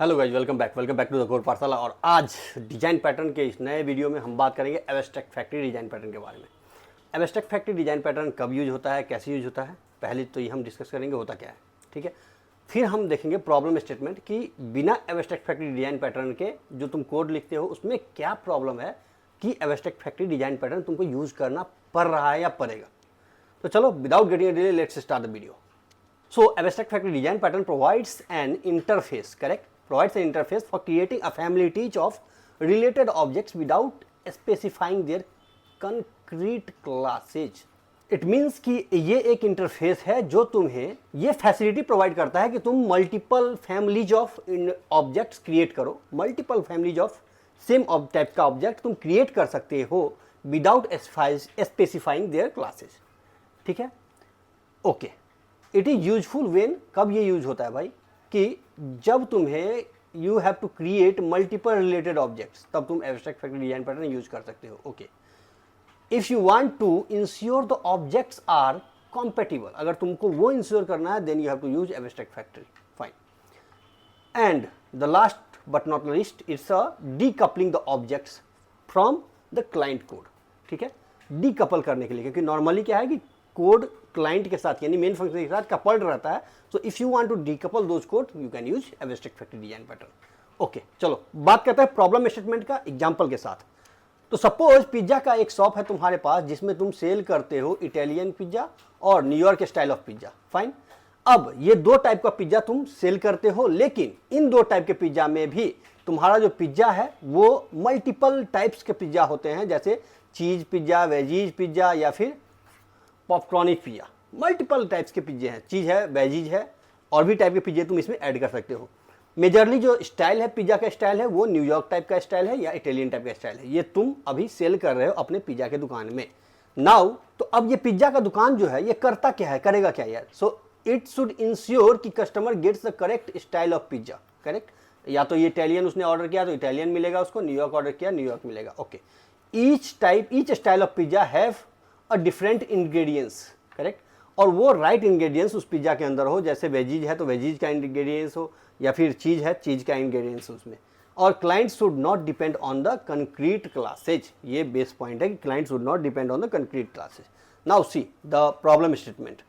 Hello guys, welcome back to the core Pathshala. और आज design pattern के इस नए वीडियो में हम बात करेंगे एब्स्ट्रैक्ट फैक्ट्री डिजाइन पैटर्न के बारे में। एब्स्ट्रैक्ट फैक्ट्री डिजाइन पैटर्न कब यूज होता है, कैसे यूज होता है, पहले तो ये हम डिस्कस करेंगे होता क्या है, ठीक है। फिर हम देखेंगे प्रॉब्लम स्टेटमेंट कि बिना एब्स्ट्रैक्ट फैक्ट्री डिजाइन पैटर्न के जो तुम कोड लिखते हो उसमें क्या प्रॉब्लम है कि एब्स्ट्रैक्ट फैक्ट्री डिजाइन पैटर्न तुमको यूज करना पड़ रहा है या पड़ेगा। तो चलो without getting delay let's start the video. So abstract factory design pattern provides an interface, correct? Provides an interface for creating a family tree of related objects without specifying their concrete classes. It means कि ये एक interface है जो तुम्हें ये facility provide करता है कि तुम multiple families of objects create करो। Multiple families of same type का ऑब्जेक्ट तुम क्रिएट कर सकते हो विदाउट स्पेसिफाइंग देयर क्लासेस, ठीक है। Okay, it is useful when, कब ये यूज होता है भाई, कि जब तुम्हें you have to create multiple related objects, तब तुम abstract factory design pattern use कर सकते हो। ओके, if you want to ensure the objects are compatible, अगर तुमको वो इंश्योर करना है then you have to use abstract factory, fine. And the last but not least, it's a decoupling the objects from the client code, ठीक है। Decouple करने के लिए, क्योंकि नॉर्मली क्या है कि कोड क्लाइंट के साथ यानी मेन फंक्शन के साथ कपल्ड रहता है। So if you want to decouple those code you can use abstract factory design pattern. Okay, चलो बात करते हैं प्रॉब्लम स्टेटमेंट का एग्जांपल के साथ। तो सपोज पिज्जा का एक शॉप है तुम्हारे पास जिसमें तुम सेल करते हो इटालियन पिज्जा और New York style of pizza, fine. अब ये दो टाइप का पिज्जा तुम सेल करते हो, लेकिन इन दो टाइप के पिज्जा में भी तुम्हारा जो पिज्जा है वो मल्टीपल टाइप्स के पिज्जा होते हैं, जैसे चीज पिज्जा, वेजीज पिज्जा या फिर पॉपकॉर्निक पिज्जा। मल्टीपल टाइप्स के पिज्जे हैं, चीज़ है, वेजीज है, और भी टाइप के पिज्जे तुम इसमें ऐड कर सकते हो। मेजरली जो स्टाइल है पिज्जा का स्टाइल है वो न्यूयॉर्क टाइप का स्टाइल है या इटालियन टाइप का स्टाइल है। ये तुम अभी सेल कर रहे हो अपने पिज्जा के दुकान में। नाउ तो अब ये पिज्जा का दुकान जो है ये करता क्या है, करेगा क्या यार। सो इट शुड इंश्योर कि customer gets the correct style of pizza, correct. या तो ये इटालियन उसने ऑर्डर किया तो इटालियन मिलेगा उसको, न्यूयॉर्क ऑर्डर किया न्यूयॉर्क मिलेगा। Okay, each style of pizza have a different ingredients, correct. और वो राइट इंग्रेडिएंट्स उस पिज्जा के अंदर हो, जैसे वेजीज है तो वेजीज का इंग्रेडिएंट्स हो, या फिर चीज़ है चीज़ का इंग्रेडिएंट्स उसमें। और client should not depend on the concrete classes, ये बेस पॉइंट है कि client should not depend on the concrete classes. Now see the problem statement.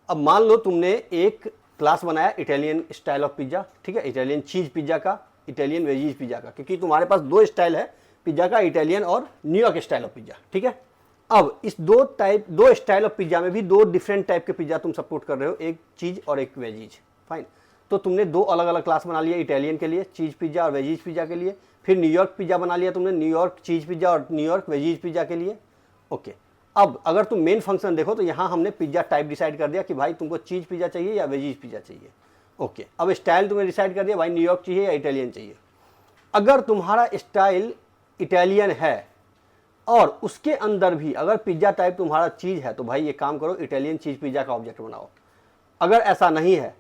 अब मान लो तुमने एक क्लास बनाया इटालियन स्टाइल ऑफ पिज्जा, ठीक है, इटालियन चीज़ पिज्जा का, इटालियन वेजीज पिज्जा का, क्योंकि तुम्हारे पास दो स्टाइल है पिज्जा का, इटालियन और न्यूयॉर्क स्टाइल ऑफ पिज्जा, ठीक है। अब इस दो स्टाइल ऑफ पिज्जा में भी दो डिफरेंट टाइप के पिज्जा तुम सपोर्ट कर रहे हो, एक चीज और एक वेजीज, फाइन। तो तुमने दो अलग अलग क्लास बना लिया, इटालियन के लिए चीज पिज्जा और वेजीज पिज्जा के लिए, फिर न्यूयॉर्क पिज्जा बना लिया तुमने, न्यूयॉर्क चीज पिज्जा और न्यूयॉर्क वेजीज पिज्जा के लिए। ओके, अब अगर तुम मेन फंक्शन देखो तो यहाँ हमने पिज्जा टाइप डिसाइड कर दिया कि भाई तुमको चीज पिज्जा चाहिए या वेजीज पिज्जा चाहिए। ओके, अब स्टाइल तुमने डिसाइड कर दिया भाई न्यूयॉर्क चाहिए या इटालियन चाहिए। अगर तुम्हारा स्टाइल इटालियन है और उसके अंदर भी अगर पिज्जा टाइप तुम्हारा चीज़ है तो भाई एक काम करो इटालियन चीज़ पिज्जा का ऑब्जेक्ट बनाओ। अगर ऐसा नहीं है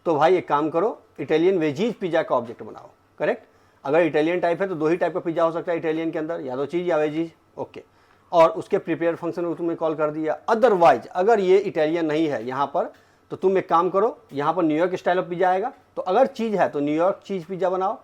तो भाई एक काम करो इटालियन वेजीज पिज्जा का ऑब्जेक्ट बनाओ, करेक्ट। अगर इटालियन टाइप है तो दो ही टाइप का पिज्जा हो सकता है इटालियन के अंदर, या तो चीज़ या वेजीज। ओके, और उसके प्रिपेयर फंक्शन को तुमने कॉल कर दिया। अदरवाइज अगर ये इटालियन नहीं है यहाँ पर तो तुम एक काम करो, यहाँ पर न्यूयॉर्क स्टाइल ऑफ पिज्जा आएगा, तो अगर चीज़ है तो न्यूयॉर्क चीज़ पिज्जा बनाओ,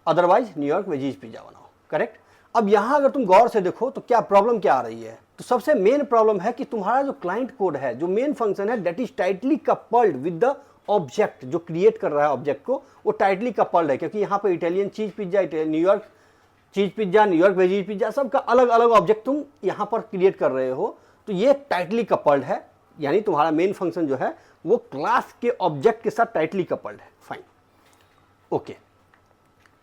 अदरवाइज न्यूयॉर्क वेजीज पिज्जा बनाओ, करेक्ट। अब यहाँ अगर तुम गौर से देखो तो क्या प्रॉब्लम क्या आ रही है, तो सबसे मेन प्रॉब्लम है कि तुम्हारा जो क्लाइंट कोड है, जो मेन फंक्शन है, that is tightly coupled with the object जो क्रिएट कर रहा है ऑब्जेक्ट को, वो टाइटली कपल्ड है। क्योंकि यहाँ पर इटालियन चीज pizza, New York cheese pizza, New York veggies pizza, सबका अलग अलग ऑब्जेक्ट तुम यहाँ पर क्रिएट कर रहे हो, तो ये टाइटली कपल्ड है। यानी तुम्हारा मेन फंक्शन जो है वो क्लास के ऑब्जेक्ट के साथ टाइटली कपल्ड है, फाइन। ओके,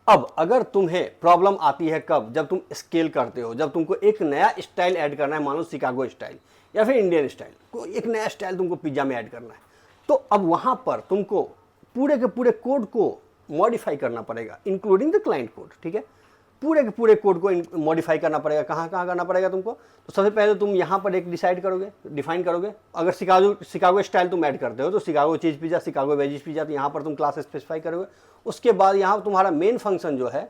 अब अगर तुम्हें प्रॉब्लम आती है कब, जब तुम स्केल करते हो, जब तुमको एक नया स्टाइल ऐड करना है, मान लो शिकागो स्टाइल या फिर इंडियन स्टाइल, कोई एक नया स्टाइल तुमको पिज्जा में ऐड करना है, तो अब वहाँ पर तुमको पूरे के पूरे कोड को मॉडिफाई करना पड़ेगा, इंक्लूडिंग द क्लाइंट कोड, ठीक है। पूरे के पूरे कोड को मॉडिफाई करना पड़ेगा। कहाँ कहाँ करना पड़ेगा तुमको, तो सबसे पहले तुम यहाँ पर एक डिफाइन करोगे। अगर शिकागो स्टाइल तुम ऐड करते हो तो शिकागो चीज़ पिज्जा, शिकागो वेजीज पिज्जा, तो यहाँ पर तुम क्लास स्पेसिफाई करोगे। उसके बाद यहाँ तुम्हारा मेन फंक्शन जो है,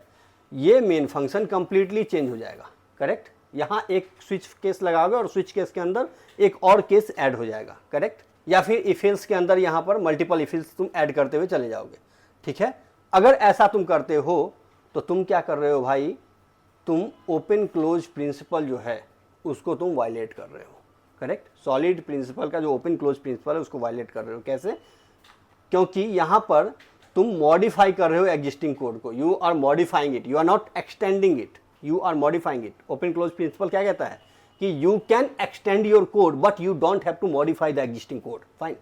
ये मेन फंक्शन कंप्लीटली चेंज हो जाएगा, करेक्ट। यहाँ एक स्विच केस लगाओगे और स्विच केस के अंदर एक और केस ऐड हो जाएगा, करेक्ट। या फिर इफ एल्स के अंदर यहाँ पर मल्टीपल इफ एल्स तुम ऐड करते हुए चले जाओगे, ठीक है। अगर ऐसा तुम करते हो तो तुम क्या कर रहे हो भाई, तुम ओपन क्लोज प्रिंसिपल जो है उसको तुम वायलेट कर रहे हो। करेक्ट, सॉलिड प्रिंसिपल का जो ओपन क्लोज प्रिंसिपल है उसको वायलेट कर रहे हो। कैसे? क्योंकि यहां पर तुम मॉडिफाई कर रहे हो एग्जिस्टिंग कोड को, you are modifying it, you are not extending it, you are modifying it. Open close principle क्या कहता है कि you can extend your code but you don't have to modify the existing code. Fine,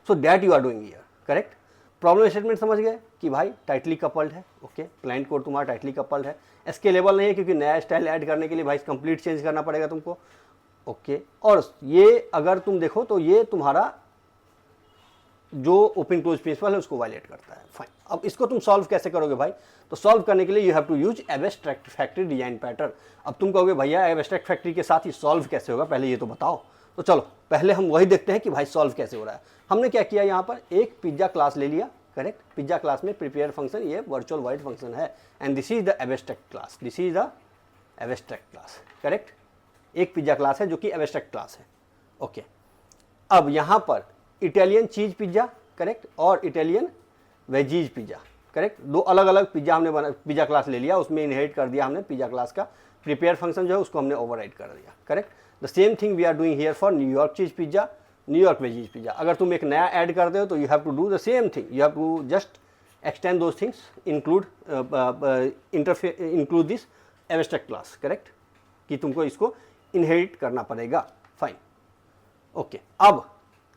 so that you are doing here. Correct, problem statement समझ गए कि भाई tightly coupled है। Okay, client code तुम्हारा टाइटली कपल्ड है, scalable नहीं है क्योंकि नया स्टाइल ऐड करने के लिए भाई कंप्लीट चेंज करना पड़ेगा तुमको। ओके, और ये अगर तुम देखो तो ये तुम्हारा जो ओपन क्लोज प्रिंसिपल है उसको वायलेट करता है। फाइन, अब इसको तुम सॉल्व कैसे करोगे भाई? तो सॉल्व करने के लिए you have to use abstract factory design pattern. अब तुम कहोगे भैया एब्स्ट्रैक्ट फैक्ट्री के साथ ही सॉल्व कैसे होगा, पहले ये तो बताओ। तो चलो पहले हम वही देखते हैं कि भाई सॉल्व कैसे हो रहा है। हमने क्या किया, यहाँ पर एक पिज्जा क्लास ले लिया। करेक्ट, पिज्जा क्लास में प्रिपेयर फंक्शन ये वर्चुअल वाइड फंक्शन है and this is the abstract class, this is the abstract class. Correct, एक पिज्जा क्लास है जो कि एब्स्ट्रैक्ट क्लास है। ओके, अब यहाँ पर इटालियन चीज पिज्जा, करेक्ट, और इटालियन वेजीज पिज्जा। करेक्ट, दो अलग अलग पिज्जा हमने पिज्जा क्लास ले लिया, उसमें इनहेरिट कर दिया हमने पिज्जा क्लास का प्रिपेयर फंक्शन जो है उसको हमने ओवरराइड कर दिया। Correct, the same thing we are doing here for New York cheese pizza, New York veggies pizza. अगर तुम एक नया ऐड करते हो तो you have to do the same thing, you have to just extend those things, include include this abstract class. Correct, कि तुमको इसको इनहेरिट करना पड़ेगा। फाइन, ओके, अब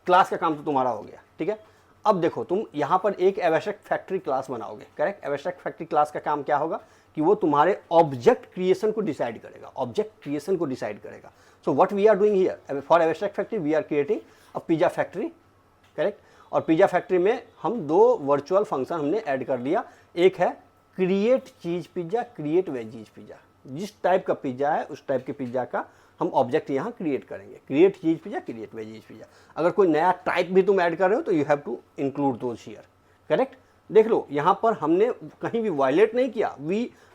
क्लास का काम तो तुम्हारा हो गया। ठीक है, अब देखो तुम यहाँ पर एक एब्स्ट्रैक्ट फैक्ट्री क्लास बनाओगे। करेक्ट, एब्स्ट्रैक्ट फैक्ट्री क्लास का काम क्या होगा कि वो तुम्हारे ऑब्जेक्ट क्रिएशन को डिसाइड करेगा, ऑब्जेक्ट क्रिएशन को डिसाइड करेगा। So what we are doing here for abstract factory, we are creating a pizza factory. Correct, और पिज्जा फैक्ट्री में हम दो वर्चुअल फंक्शन हमने ऐड कर दिया। एक है क्रिएट चीज पिज्जा, क्रिएट वेजीज पिज्जा। जिस टाइप का पिज्जा है उस टाइप के पिज्जा का हम ऑब्जेक्ट यहाँ क्रिएट करेंगे, क्रिएट चीज पिज्जा, क्रिएट वेजीज पिज्जा। अगर कोई नया टाइप भी तुम ऐड कर रहे हो तो you have to include those here. Correct, देख लो यहाँ पर हमने कहीं भी वायलेट नहीं किया।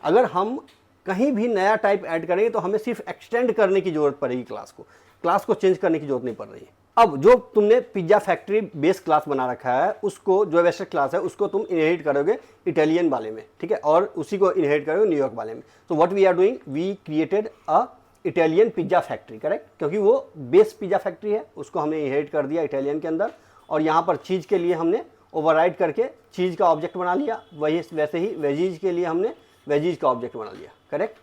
अगर हम कहीं भी नया टाइप ऐड करेंगे तो हमें सिर्फ एक्सटेंड करने की जरूरत पड़ेगी, क्लास को चेंज करने की जरूरत नहीं पड़ रही है। अब जो तुमने पिज्जा फैक्ट्री बेस क्लास बना रखा है उसको, जो एब्स्ट्रैक्ट क्लास है उसको तुम इनहेरिट करोगे इटालियन वाले में। ठीक है, और उसी को इनहेरिट करोगे न्यूयॉर्क वाले में। So what we are doing, we created a Italian pizza factory. Correct, क्योंकि वो बेस पिज्जा फैक्ट्री है उसको हमने इनहेरिट कर दिया इटालियन के अंदर, और यहाँ पर चीज़ के लिए हमने ओवरराइड करके चीज़ का ऑब्जेक्ट बना लिया। वही वैसे ही वेजीज के लिए हमने वेजीज का ऑब्जेक्ट बना लिया। करेक्ट,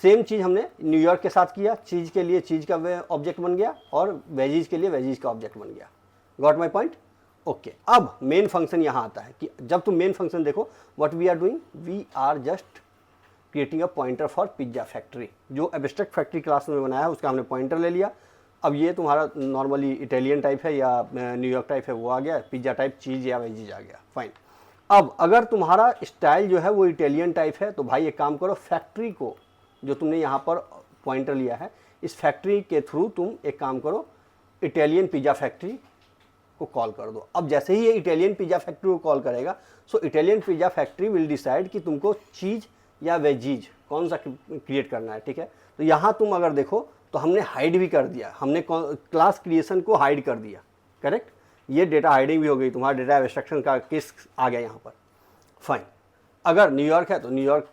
सेम चीज़ हमने न्यूयॉर्क के साथ किया, चीज़ के लिए चीज़ का ऑब्जेक्ट बन गया और वेजीज के लिए वेजीज का ऑब्जेक्ट बन गया। Got my point? ओके, अब मेन फंक्शन यहाँ आता है कि जब तुम मेन फंक्शन देखो, what we are doing, we are just creating a pointer for pizza factory. जो एब्स्ट्रैक्ट फैक्ट्री क्लास में बनाया है उसका हमने पॉइंटर ले लिया। अब ये तुम्हारा नॉर्मली इटालियन टाइप है या न्यूयॉर्क टाइप है, वो आ गया, पिज्जा टाइप चीज़ या वेजीज आ गया। फाइन, अब अगर तुम्हारा स्टाइल जो है वो इटालियन टाइप है तो भाई एक काम करो, फैक्ट्री को जो तुमने यहाँ पर पॉइंटर लिया है इस फैक्ट्री के थ्रू तुम एक काम करो, इटालियन पिज्जा फैक्ट्री को कॉल कर दो। अब जैसे ही ये इटालियन पिज्जा फैक्ट्री को कॉल करेगा, so Italian pizza factory will decide कि तुमको चीज़ या वेजीज कौन सा क्रिएट करना है। ठीक है, तो यहाँ तुम अगर देखो तो हमने हाइड भी कर दिया, हमने क्लास क्रिएशन को हाइड कर दिया। करेक्ट, ये डेटा हाइडिंग भी हो गई, तुम्हारा डेटा एब्स्ट्रैक्शन का केस आ गया यहाँ पर। फाइन, अगर न्यूयॉर्क है तो न्यूयॉर्क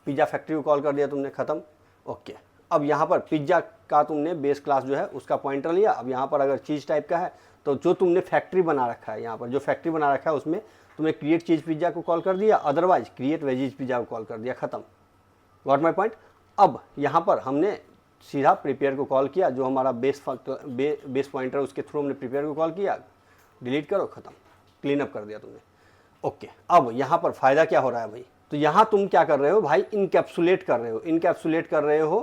पिज्जा फैक्ट्री को कॉल कर दिया तुमने, ख़त्म। ओके, अब यहाँ पर पिज्जा का तुमने बेस क्लास जो है उसका पॉइंटर लिया। अब यहाँ पर अगर चीज़ टाइप का है तो जो तुमने फैक्ट्री बना रखा है, यहाँ पर जो फैक्ट्री बना रखा है उसमें तुमने क्रिएट चीज़ पिज्जा को कॉल कर दिया, अदरवाइज क्रिएट वेजीज पिज्जा को कॉल कर दिया, ख़त्म। Got my point? अब यहाँ पर हमने सीधा प्रिपेयर को कॉल किया, जो हमारा बेस पॉइंटर उसके थ्रू हमने प्रिपेयर को कॉल किया, डिलीट करो, ख़त्म, क्लीन अप कर दिया तुमने। ओके, अब यहाँ पर फ़ायदा क्या हो रहा है भाई, तो यहाँ तुम क्या कर रहे हो भाई, इनकैप्सुलेट कर रहे हो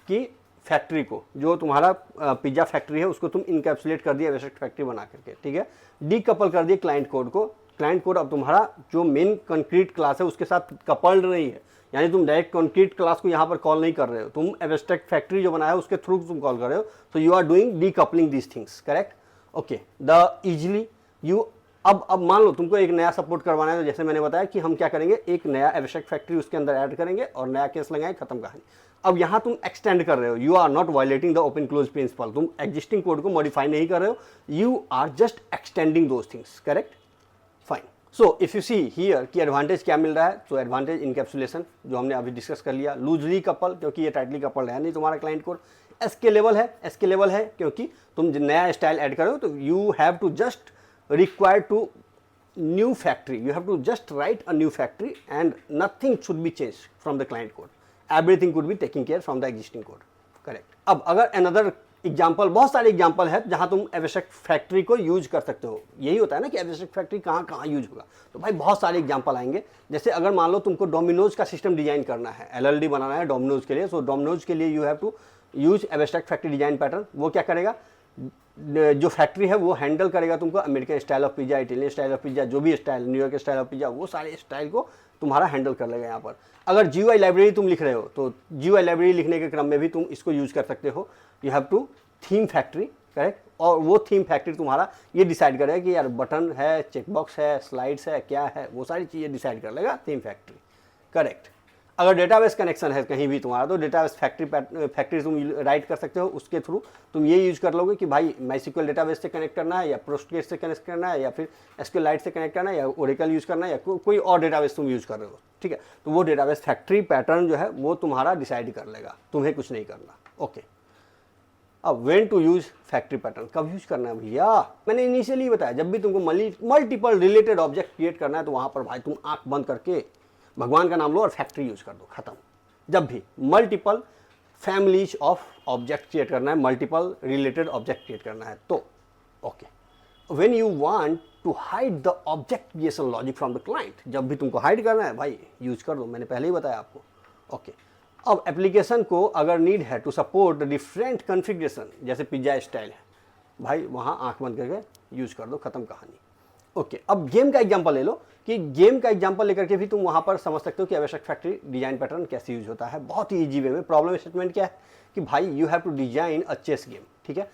कि फैक्ट्री को, जो तुम्हारा पिज्जा फैक्ट्री है उसको तुम इनकैप्सुलेट कर दिया एब्स्ट्रैक्ट फैक्ट्री बना करके। ठीक है, डीकपल कर दिया क्लाइंट कोड को। क्लाइंट कोड अब तुम्हारा जो मेन कंक्रीट क्लास है उसके साथ कपल्ड नहीं है, यानी तुम डायरेक्ट कंक्रीट क्लास को यहाँ पर कॉल नहीं कर रहे हो, तुम एब्स्ट्रैक्ट फैक्ट्री जो बनाया है उसके थ्रू तुम कॉल कर रहे हो। So you are doing decoupling these things. Correct, okay, the easily you अब मान लो तुमको एक नया सपोर्ट करवाना है, तो जैसे मैंने बताया कि हम क्या करेंगे, एक नया एब्स्ट्रैक्ट फैक्ट्री उसके अंदर ऐड करेंगे और नया केस लगाएंगे, खत्म कहानी। अब यहाँ तुम एक्सटेंड कर रहे हो, you are not violating the open close principle, तुम एग्जिस्टिंग कोड को मॉडिफाई नहीं कर रहे हो, you are just extending those things. Correct, fine. So if you see here कि एडवांटेज क्या मिल रहा है, तो एडवांटेज इनकैप्सुलेशन जो हमने अभी डिस्कस कर लिया, लूजली कपल क्योंकि ये टाइटली कपल है नहीं तुम्हारा क्लाइंट कोड, एस्केलेबल है क्योंकि तुम नया स्टाइल ऐड करो तो you have to just require to new factory, you have to just write a new factory and nothing should be changed from the client code, everything could be taken care from the existing code, correct। अब अगर another example, बहुत सारे example है जहां तुम abstract factory को use कर सकते हो, यही होता है ना कि एब्स्ट्रैक्ट फैक्ट्री कहाँ कहाँ यूज होगा, तो भाई बहुत सारे एग्जाम्पल आएंगे। जैसे अगर मान लो तुमको डोमिनोज का सिस्टम डिजाइन करना है, LLD बनाना है डोमिनोज के लिए, सो डोमिनोज के लिए you have to use abstract factory design pattern. वो क्या करेगा, जो फैक्ट्री है वो हैंडल करेगा तुमको American style of pizza, Italian style of pizza, जो भी style, New York style of pizza, वो सारे स्टाइल को तुम्हारा हैंडल कर लेगा यहाँ पर। अगर GUI लाइब्रेरी तुम लिख रहे हो तो GUI लाइब्रेरी लिखने के क्रम में भी तुम इसको यूज कर सकते हो। You have to theme factory, correct, और वो थीम फैक्ट्री तुम्हारा ये डिसाइड करेगा कि यार बटन है, चेकबॉक्स है, स्लाइड्स है, क्या है, वो सारी चीज़ें डिसाइड कर लेगा थीम फैक्ट्री, करेक्ट। अगर डेटाबेस कनेक्शन है कहीं भी तुम्हारा, तो डेटाबेस फैक्ट्री तुम राइट कर सकते हो, उसके थ्रू तुम ये यूज कर लोगे कि भाई MySQL डेटाबेस से कनेक्ट करना है, या पोस्टग्रेस से कनेक्ट करना है, या फिर SQLite से कनेक्ट करना है, या ओरेकल यूज करना है, या कोई और डेटाबेस तुम यूज कर रहे हो, ठीक है। तो वो डेटाबेस फैक्ट्री पैटर्न जो है वो तुम्हारा डिसाइड कर लेगा, तुम्हें कुछ नहीं करना, ओके। अब when to use factory pattern, कब यूज करना है भैया, मैंने इनिशियली बताया जब भी तुमको मल्टीपल रिलेटेड ऑब्जेक्ट क्रिएट करना है तो वहां पर भाई तुम आंख बंद करके भगवान का नाम लो और फैक्ट्री यूज कर दो, खत्म। जब भी multiple families of object create करना है, मल्टीपल रिलेटेड ऑब्जेक्ट क्रिएट करना है तो okay. When you want to hide the object creation logic from the client, जब भी तुमको हाइड करना है भाई यूज कर दो, मैंने पहले ही बताया आपको, ओके। अब एप्लीकेशन को अगर नीड है टू सपोर्ट डिफरेंट कॉन्फ़िगरेशन, जैसे पिज्जा स्टाइल है भाई, वहाँ आंख बंद करके यूज कर दो, खत्म कहानी, ओके। अब गेम का एग्जांपल ले लो कि गेम का एग्जांपल लेकर के भी तुम वहाँ पर समझ सकते हो कि एब्स्ट्रैक्ट फैक्ट्री डिजाइन पैटर्न कैसे यूज होता है, बहुत ही ईजी वे में। प्रॉब्लम स्टेटमेंट क्या है कि भाई you have to design a chess game, ठीक है,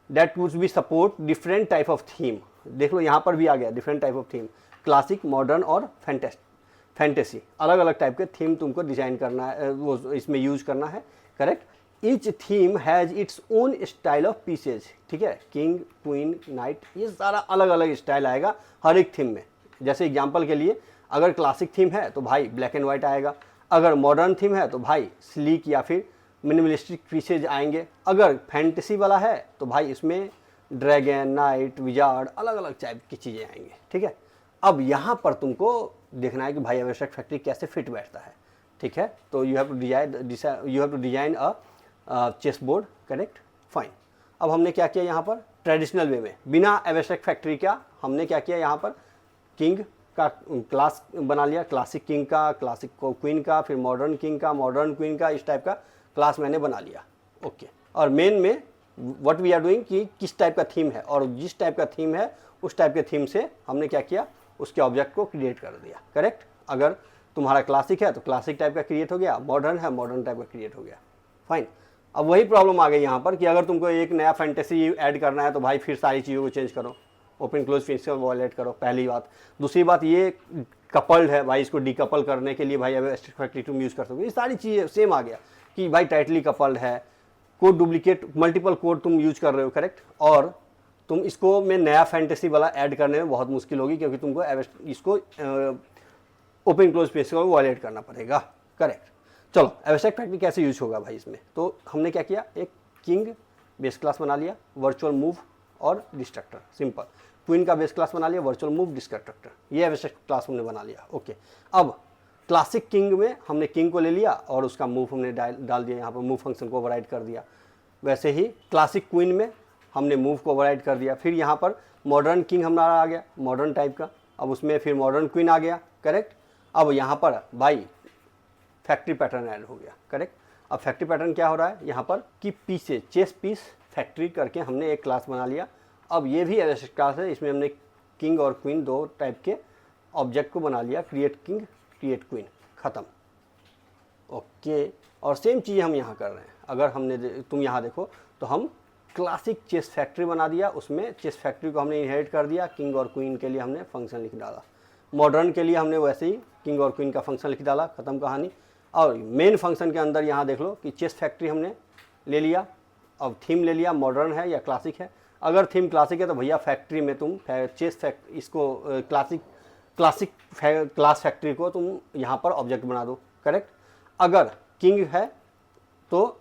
that would be support different type of theme. देख लो यहाँ पर भी आ गया different type of theme, classic, modern और फैंटेसी, अलग अलग टाइप के थीम तुमको डिजाइन करना है, वो इसमें यूज करना है, correct. Each theme has its own style of pieces, ठीक है, किंग, क्वीन, नाइट, ये सारा अलग अलग स्टाइल आएगा हर एक थीम में। जैसे एग्जांपल के लिए अगर क्लासिक थीम है तो भाई ब्लैक एंड वाइट आएगा, अगर मॉडर्न थीम है तो भाई स्लीक या फिर मिनिमलिस्टिक पीसेज आएंगे, अगर फैंटेसी वाला है तो भाई इसमें ड्रैगन, नाइट, विजार्ड, अलग अलग टाइप की चीज़ें आएंगे, ठीक है। अब यहाँ पर तुमको देखना है कि भाई एब्स्ट्रैक्ट फैक्ट्री कैसे फिट बैठता है, ठीक है। तो you have to design a chess board, correct, fine. अब हमने क्या किया यहाँ पर ट्रेडिशनल वे में, बिना एब्स्ट्रैक्ट फैक्ट्री का हमने क्या किया यहाँ पर, किंग का क्लास बना लिया, क्लासिक किंग का, क्लासिक क्वीन का, फिर मॉडर्न किंग का, मॉडर्न क्वीन का, इस टाइप का क्लास मैंने बना लिया, ओके। और मेन में व्हाट वी आर डूइंग कि किस टाइप का थीम है, और जिस टाइप का थीम है उस टाइप के थीम से हमने क्या किया, उसके ऑब्जेक्ट को क्रिएट कर दिया, करेक्ट। अगर तुम्हारा क्लासिक है तो क्लासिक टाइप का क्रिएट हो गया, मॉडर्न है मॉडर्न टाइप का क्रिएट हो गया, फाइन। अब वही प्रॉब्लम आ गई यहाँ पर कि अगर तुमको एक नया फैंटेसी ऐड करना है तो भाई फिर सारी चीज़ों को चेंज करो, ओपन क्लोज प्रिंसिपल वायलेट करो, पहली बात। दूसरी बात ये कपल्ड है भाई, इसको डीकपल करने के लिए भाई एब्स्ट्रैक्ट फैक्ट्री तुम यूज़ कर सकते हो, ये सारी चीज़ें सेम आ गया कि भाई टाइटली कपल्ड है, कोड डुप्लीकेट, मल्टीपल कोड तुम यूज कर रहे हो, करेक्ट। और तुम इसको में नया फैंटेसी वाला ऐड करने में बहुत मुश्किल होगी क्योंकि तुमको इसको ओपन क्लोज प्रिंसिपल को वायलेट करना पड़ेगा, करेक्ट। चलो एब्स्ट्रैक्ट फैक्ट्री कैसे यूज होगा भाई इसमें, तो हमने क्या किया, एक किंग बेस क्लास बना लिया, वर्चुअल मूव और डिस्ट्रक्टर, सिंपल। क्वीन का बेस क्लास बना लिया, वर्चुअल मूव, डिस्ट्रक्टर, ये एब्स्ट्रैक्ट क्लास हमने बना लिया, ओके। अब क्लासिक किंग में हमने किंग को ले लिया और उसका मूव हमने डाल दिया, यहाँ पर मूव फंक्शन को ओवरराइड कर दिया। वैसे ही क्लासिक क्वीन में हमने मूव को ओवरराइड कर दिया। फिर यहाँ पर मॉडर्न किंग हमारा आ गया, मॉडर्न टाइप का, अब उसमें फिर मॉडर्न क्वीन आ गया, करेक्ट। अब यहाँ पर भाई फैक्ट्री पैटर्न ऐड हो गया, करेक्ट। अब फैक्ट्री पैटर्न क्या हो रहा है यहाँ पर कि पीछे चेस पीस फैक्ट्री करके हमने एक क्लास बना लिया। अब ये भी एब्स्ट्रैक्ट क्लास है, इसमें हमने किंग और क्वीन दो टाइप के ऑब्जेक्ट को बना लिया, क्रिएट किंग क्रिएट क्वीन, ख़त्म, ओके। और सेम चीज़ हम यहाँ कर रहे हैं, अगर हमने तुम यहाँ देखो तो हम क्लासिक चेस फैक्ट्री बना दिया, उसमें चेस फैक्ट्री को हमने इनहेरिट कर दिया, किंग और क्वीन के लिए हमने फंक्शन लिख डाला, मॉडर्न के लिए हमने वैसे ही किंग और क्वीन का फंक्शन लिख डाला, ख़त्म कहानी। और मेन फंक्शन के अंदर यहाँ देख लो कि चेस फैक्ट्री हमने ले लिया, अब थीम ले लिया, मॉडर्न है या क्लासिक है। अगर थीम क्लासिक है तो भैया फैक्ट्री में तुम इसको क्लासिक क्लास फैक्ट्री को तुम यहाँ पर ऑब्जेक्ट बना दो, करेक्ट। अगर किंग है तो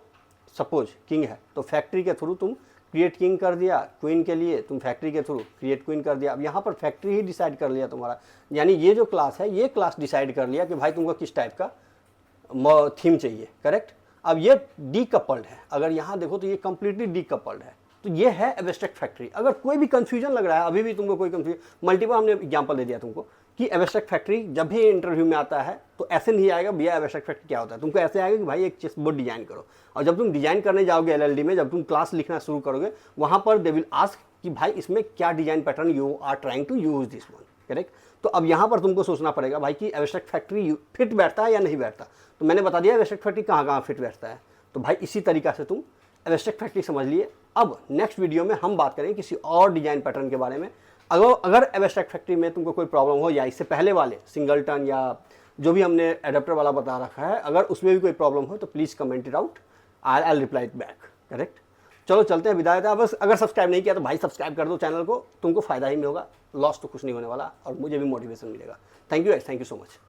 सपोज किंग है तो फैक्ट्री के थ्रू तुम क्रिएट किंग कर दिया, क्वीन के लिए तुम फैक्ट्री के थ्रू क्रिएट क्वीन कर दिया। अब यहाँ पर फैक्ट्री ही डिसाइड कर लिया तुम्हारा, यानी ये जो क्लास है ये क्लास डिसाइड कर लिया कि भाई तुमको किस टाइप का थीम चाहिए, करेक्ट। अब ये डीकपल्ड है, अगर यहाँ देखो तो ये कंप्लीटली डीकपल्ड है। तो ये है एब्स्ट्रैक्ट फैक्ट्री। अगर कोई भी कंफ्यूजन लग रहा है, अभी भी तुमको कोई कंफ्यूजन, मल्टीपल हमने एग्जांपल दे दिया तुमको कि एब्स्ट्रैक्ट फैक्ट्री जब भी इंटरव्यू में आता है तो ऐसे नहीं आएगा भैया एब्स्ट्रैक्ट फैक्ट्री क्या होता है, तुमको ऐसे आएगा कि भाई एक चेस बोर्ड डिजाइन करो। और जब तुम डिजाइन करने जाओगे एलएलडी में, जब तुम क्लास लिखना शुरू करोगे, वहाँ पर दे विल आस्क कि भाई इसमें क्या design pattern you are trying to use this one, correct. तो अब यहाँ पर तुमको सोचना पड़ेगा भाई कि एब्स्ट्रैक्ट फैक्ट्री फिट बैठता है या नहीं बैठता। तो मैंने बता दिया एब्स्ट्रैक्ट फैक्ट्री कहाँ कहाँ फिट बैठता है। तो भाई इसी तरीका से तुम एब्स्ट्रैक्ट फैक्ट्री समझ लिए। अब नेक्स्ट वीडियो में हम बात करेंगे किसी और डिजाइन पैटर्न के बारे में। अगर एब्स्ट्रैक्ट फैक्ट्री में तुमको कोई प्रॉब्लम हो, या इससे पहले वाले सिंगलटन या जो भी हमने एडाप्टर वाला बता रखा है, अगर उसमें भी कोई प्रॉब्लम हो तो please comment it out, I reply it back, correct. चलो चलते हैं, विदाई। बस अगर सब्सक्राइब नहीं किया तो भाई सब्सक्राइब कर दो चैनल को, तुमको फ़ायदा ही होगा, लॉस तो कुछ नहीं होने वाला और मुझे भी मोटिवेशन मिलेगा। Thank you so much.